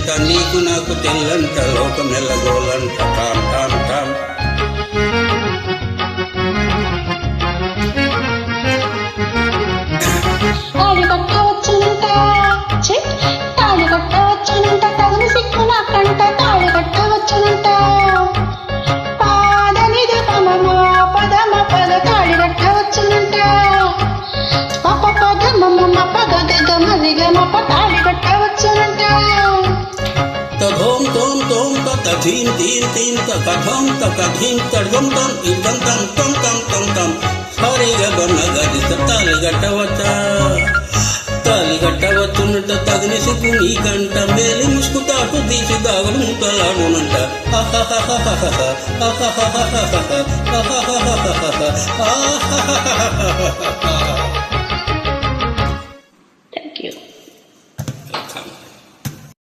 పెళ్ళంట నీకు నాకు తెల్లంట లోకం ఎల్లగోలంట టామ్ టామ్ టామ్ తాళి కట్టవచ్చునంట తాళి కట్టవచ్చునంట తగులు సిక్కు నాకంట తాళి కట్టవచ్చునంట పాదనిది పమమ పదమ పద తాళి కట్టవచ్చునంట పప పద మమ పద గగ మరిగ మప తాళి కట్టవచ్చునంట తోం తోం తోం తత ధీం ధీం ధీం తథం తథీం తడ్గం తం ఇదం తం తం తం తం తం హరిగా బన్నగది తాళి కట్టవచ్చునంట తగిన సిగ్గు నీకంట మేలి ముసుకు తాటు తీసి దాగులు ముక్కలాడునంట ఆహా